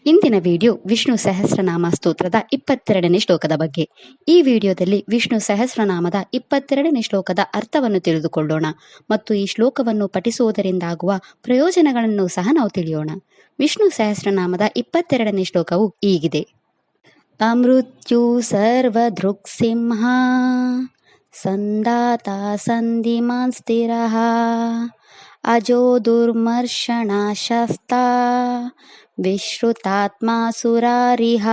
ಇಂದಿನ ವಿಡಿಯೋ ವಿಷ್ಣು ಸಹಸ್ರನಾಮ ಸ್ತೋತ್ರದ 22ನೇ ಶ್ಲೋಕದ ಬಗ್ಗೆ. ಈ ವಿಡಿಯೋದಲ್ಲಿ ವಿಷ್ಣು ಸಹಸ್ರನಾಮದ 22ನೇ ಶ್ಲೋಕದ ಅರ್ಥವನ್ನು ತಿಳಿದುಕೊಳ್ಳೋಣ ಮತ್ತು ಈ ಶ್ಲೋಕವನ್ನು ಪಠಿಸುವುದರಿಂದಾಗುವ ಪ್ರಯೋಜನಗಳನ್ನು ಸಹ ನಾವು ತಿಳಿಯೋಣ. ವಿಷ್ಣು ಸಹಸ್ರನಾಮದ 22ನೇ ಶ್ಲೋಕವು ಹೀಗಿದೆ. ಅಮೃತ್ಯು ಸರ್ವದೃಕ್ಸಿಂಹ ಸಂದಾತ ಸಂಧಿಮಾನ್ ಸ್ಥಿರಃ ಅಜೋ ದುರ್ಮರ್ಷಣ ಶಸ್ತ ವಿಶ್ರುತಾತ್ಮ ಸುರಾರಿಹ.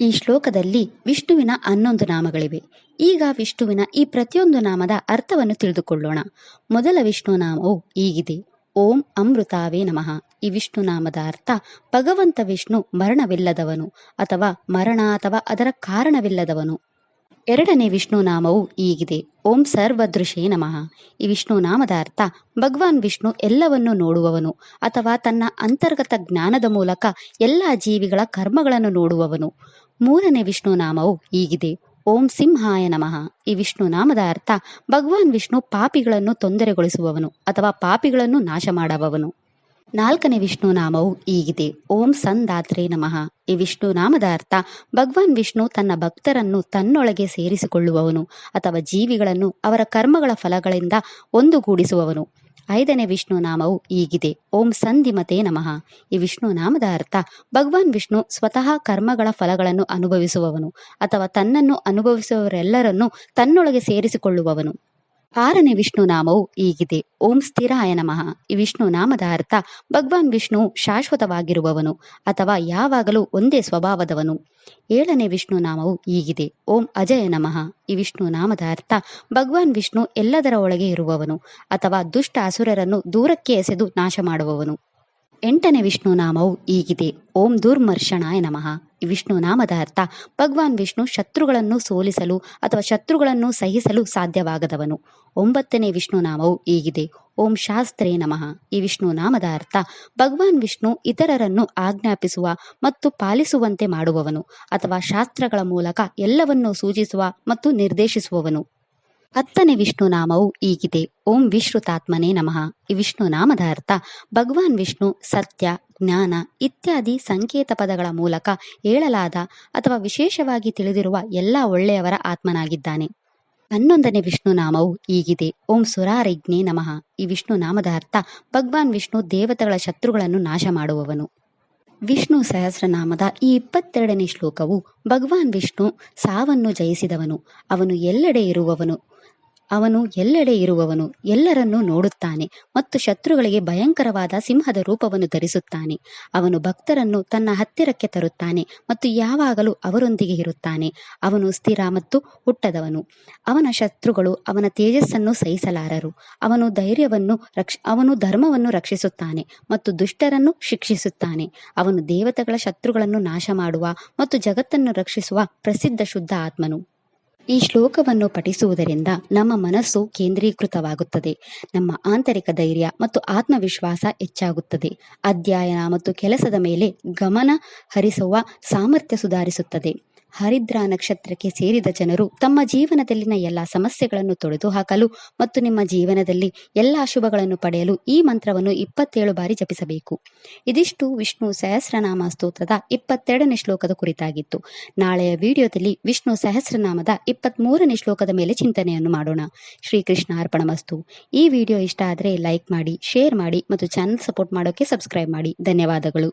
ಈ ಶ್ಲೋಕದಲ್ಲಿ ವಿಷ್ಣುವಿನ 11 ನಾಮಗಳಿವೆ. ಈಗ ವಿಷ್ಣುವಿನ ಈ ಪ್ರತಿಯೊಂದು ನಾಮದ ಅರ್ಥವನ್ನು ತಿಳಿದುಕೊಳ್ಳೋಣ. ಮೊದಲ ವಿಷ್ಣು ನಾಮವು ಹೀಗಿದೆ. ಓಂ ಅಮೃತಾವೇ ನಮಃ. ಈ ವಿಷ್ಣು ನಾಮದ ಅರ್ಥ ಭಗವಂತ ವಿಷ್ಣು ಮರಣವಿಲ್ಲದವನು ಅಥವಾ ಮರಣ ಅಥವಾ ಅದರ ಕಾರಣವಿಲ್ಲದವನು. ಎರಡನೇ ವಿಷ್ಣು ನಾಮವು ಹೀಗಿದೆ. ಓಂ ಸರ್ವದೃಶೇ ನಮಃ. ಈ ವಿಷ್ಣು ನಾಮದ ಅರ್ಥ ಭಗವಾನ್ ವಿಷ್ಣು ಎಲ್ಲವನ್ನೂ ನೋಡುವವನು ಅಥವಾ ತನ್ನ ಅಂತರ್ಗತ ಜ್ಞಾನದ ಮೂಲಕ ಎಲ್ಲ ಜೀವಿಗಳ ಕರ್ಮಗಳನ್ನು ನೋಡುವವನು. ಮೂರನೇ ವಿಷ್ಣು ನಾಮವು ಹೀಗಿದೆ. ಓಂ ಸಿಂಹಾಯ ನಮಃ. ಈ ವಿಷ್ಣು ನಾಮದ ಅರ್ಥ ಭಗವಾನ್ ವಿಷ್ಣು ಪಾಪಿಗಳನ್ನು ತೊಂದರೆಗೊಳಿಸುವವನು ಅಥವಾ ಪಾಪಿಗಳನ್ನು ನಾಶ ಮಾಡುವವನು. ನಾಲ್ಕನೇ ವಿಷ್ಣು ನಾಮವು ಹೀಗಿದೆ. ಓಂ ಸಂದಾತ್ರೆ ನಮಃ. ಈ ವಿಷ್ಣು ನಾಮದ ಅರ್ಥ ಭಗವಾನ್ ವಿಷ್ಣು ತನ್ನ ಭಕ್ತರನ್ನು ತನ್ನೊಳಗೆ ಸೇರಿಸಿಕೊಳ್ಳುವವನು ಅಥವಾ ಜೀವಿಗಳನ್ನು ಅವರ ಕರ್ಮಗಳ ಫಲಗಳಿಂದ ಒಂದುಗೂಡಿಸುವವನು. ಐದನೇ ವಿಷ್ಣು ನಾಮವು ಹೀಗಿದೆ. ಓಂ ಸಂಧಿಮತೆ ನಮಃ. ಈ ವಿಷ್ಣು ನಾಮದ ಅರ್ಥ ಭಗವಾನ್ ವಿಷ್ಣು ಸ್ವತಃ ಕರ್ಮಗಳ ಫಲಗಳನ್ನು ಅನುಭವಿಸುವವನು ಅಥವಾ ತನ್ನನ್ನು ಅನುಭವಿಸುವವರೆಲ್ಲರನ್ನು ತನ್ನೊಳಗೆ ಸೇರಿಸಿಕೊಳ್ಳುವವನು. ಆರನೇ ವಿಷ್ಣು ನಾಮವು ಹೀಗಿದೆ. ಓಂ ಸ್ಥಿರಾಯ ನಮಃ. ಈ ವಿಷ್ಣು ನಾಮದ ಅರ್ಥ ಭಗವಾನ್ ವಿಷ್ಣು ಶಾಶ್ವತವಾಗಿರುವವನು ಅಥವಾ ಯಾವಾಗಲೂ ಒಂದೇ ಸ್ವಭಾವದವನು. ಏಳನೇ ವಿಷ್ಣು ನಾಮವು ಹೀಗಿದೆ. ಓಂ ಅಜಯ ನಮಃ. ಈ ವಿಷ್ಣು ನಾಮದ ಅರ್ಥ ಭಗವಾನ್ ವಿಷ್ಣು ಎಲ್ಲದರ ಒಳಗೆ ಇರುವವನು ಅಥವಾ ದುಷ್ಟ ಅಸುರರನ್ನು ದೂರಕ್ಕೆ ಎಸೆದು ನಾಶ ಮಾಡುವವನು. ಎಂಟನೇ ವಿಷ್ಣು ನಾಮವು ಹೀಗಿದೆ. ಓಂ ದುರ್ಮರ್ಷಣಾಯ ನಮಃ. ಈ ವಿಷ್ಣು ನಾಮದ ಅರ್ಥ ಭಗವಾನ್ ವಿಷ್ಣು ಶತ್ರುಗಳನ್ನು ಸೋಲಿಸಲು ಅಥವಾ ಶತ್ರುಗಳನ್ನು ಸಹಿಸಲು ಸಾಧ್ಯವಾಗದವನು. ಒಂಬತ್ತನೇ ವಿಷ್ಣು ನಾಮವು ಹೀಗಿದೆ. ಓಂ ಶಾಸ್ತ್ರೇ ನಮಃ. ಈ ವಿಷ್ಣು ನಾಮದ ಅರ್ಥ ಭಗವಾನ್ ವಿಷ್ಣು ಇತರರನ್ನು ಆಜ್ಞಾಪಿಸುವ ಮತ್ತು ಪಾಲಿಸುವಂತೆ ಮಾಡುವವನು ಅಥವಾ ಶಾಸ್ತ್ರಗಳ ಮೂಲಕ ಎಲ್ಲವನ್ನೂ ಸೂಚಿಸುವ ಮತ್ತು ನಿರ್ದೇಶಿಸುವವನು. ಹತ್ತನೇ ವಿಷ್ಣು ನಾಮವು ಹೀಗಿದೆ. ಓಂ ವಿಶ್ರುತಾತ್ಮನೇ ನಮಃ. ಈ ವಿಷ್ಣು ನಾಮದ ಅರ್ಥ ಭಗವಾನ್ ವಿಷ್ಣು ಸತ್ಯ, ಜ್ಞಾನ ಇತ್ಯಾದಿ ಸಂಕೇತ ಪದಗಳ ಮೂಲಕ ಹೇಳಲಾದ ಅಥವಾ ವಿಶೇಷವಾಗಿ ತಿಳಿದಿರುವ ಎಲ್ಲ ಒಳ್ಳೆಯವರ ಆತ್ಮನಾಗಿದ್ದಾನೆ. 11ನೇ ವಿಷ್ಣು ನಾಮವು ಹೀಗಿದೆ. ಓಂ ಸುರಾರಿಜ್ಞೇ ನಮಃ. ಈ ವಿಷ್ಣು ನಾಮದ ಅರ್ಥ ಭಗವಾನ್ ವಿಷ್ಣು ದೇವತೆಗಳ ಶತ್ರುಗಳನ್ನು ನಾಶ ಮಾಡುವವನು. ವಿಷ್ಣು ಸಹಸ್ರನಾಮದ ಈ 22ನೇ ಶ್ಲೋಕವು ಭಗವಾನ್ ವಿಷ್ಣು ಸಾವನ್ನು ಜಯಿಸಿದವನು. ಅವನು ಎಲ್ಲೆಡೆ ಇರುವವನು, ಎಲ್ಲರನ್ನೂ ನೋಡುತ್ತಾನೆ ಮತ್ತು ಶತ್ರುಗಳಿಗೆ ಭಯಂಕರವಾದ ಸಿಂಹದ ರೂಪವನ್ನು ಧರಿಸುತ್ತಾನೆ. ಅವನು ಭಕ್ತರನ್ನು ತನ್ನ ಹತ್ತಿರಕ್ಕೆ ತರುತ್ತಾನೆ ಮತ್ತು ಯಾವಾಗಲೂ ಅವರೊಂದಿಗೆ ಇರುತ್ತಾನೆ. ಅವನು ಸ್ಥಿರ ಮತ್ತು ಹುಟ್ಟದವನು. ಅವನ ಶತ್ರುಗಳು ಅವನ ತೇಜಸ್ಸನ್ನು ಸಹಿಸಲಾರರು. ಅವನು ಧರ್ಮವನ್ನು ರಕ್ಷಿಸುತ್ತಾನೆ ಮತ್ತು ದುಷ್ಟರನ್ನು ಶಿಕ್ಷಿಸುತ್ತಾನೆ. ಅವನು ದೇವತೆಗಳ ಶತ್ರುಗಳನ್ನು ನಾಶ ಮಾಡುವ ಮತ್ತು ಜಗತ್ತನ್ನು ರಕ್ಷಿಸುವ ಪ್ರಸಿದ್ಧ ಶುದ್ಧ ಆತ್ಮನು. ಈ ಶ್ಲೋಕವನ್ನು ಪಠಿಸುವುದರಿಂದ ನಮ್ಮ ಮನಸ್ಸು ಕೇಂದ್ರೀಕೃತವಾಗುತ್ತದೆ. ನಮ್ಮ ಆಂತರಿಕ ಧೈರ್ಯ ಮತ್ತು ಆತ್ಮವಿಶ್ವಾಸ ಹೆಚ್ಚಾಗುತ್ತದೆ. ಅಧ್ಯಯನ ಮತ್ತು ಕೆಲಸದ ಮೇಲೆ ಗಮನ ಹರಿಸುವ ಸಾಮರ್ಥ್ಯ ಸುಧಾರಿಸುತ್ತದೆ. ಹರಿದ್ರ ನಕ್ಷತ್ರಕ್ಕೆ ಸೇರಿದ ಜನರು ತಮ್ಮ ಜೀವನದಲ್ಲಿನ ಎಲ್ಲ ಸಮಸ್ಯೆಗಳನ್ನು ತೊಡೆದುಹಾಕಲು ಮತ್ತು ನಿಮ್ಮ ಜೀವನದಲ್ಲಿ ಎಲ್ಲ ಶುಭಗಳನ್ನು ಪಡೆಯಲು ಈ ಮಂತ್ರವನ್ನು 27 ಬಾರಿ ಜಪಿಸಬೇಕು. ಇದಿಷ್ಟು ವಿಷ್ಣು ಸಹಸ್ರನಾಮ ಸ್ತೋತ್ರದ 22ನೇ ಶ್ಲೋಕದ ಕುರಿತಾಗಿತ್ತು. ನಾಳೆಯ ವಿಡಿಯೋದಲ್ಲಿ ವಿಷ್ಣು ಸಹಸ್ರನಾಮದ 23ನೇ ಶ್ಲೋಕದ ಮೇಲೆ ಚಿಂತನೆಯನ್ನು ಮಾಡೋಣ. ಶ್ರೀಕೃಷ್ಣ ಅರ್ಪಣಮಸ್ತು. ಈ ವಿಡಿಯೋ ಇಷ್ಟ ಆದರೆ ಲೈಕ್ ಮಾಡಿ, ಶೇರ್ ಮಾಡಿ ಮತ್ತು ಚಾನಲ್ ಸಪೋರ್ಟ್ ಮಾಡೋಕ್ಕೆ ಸಬ್ಸ್ಕ್ರೈಬ್ ಮಾಡಿ. ಧನ್ಯವಾದಗಳು.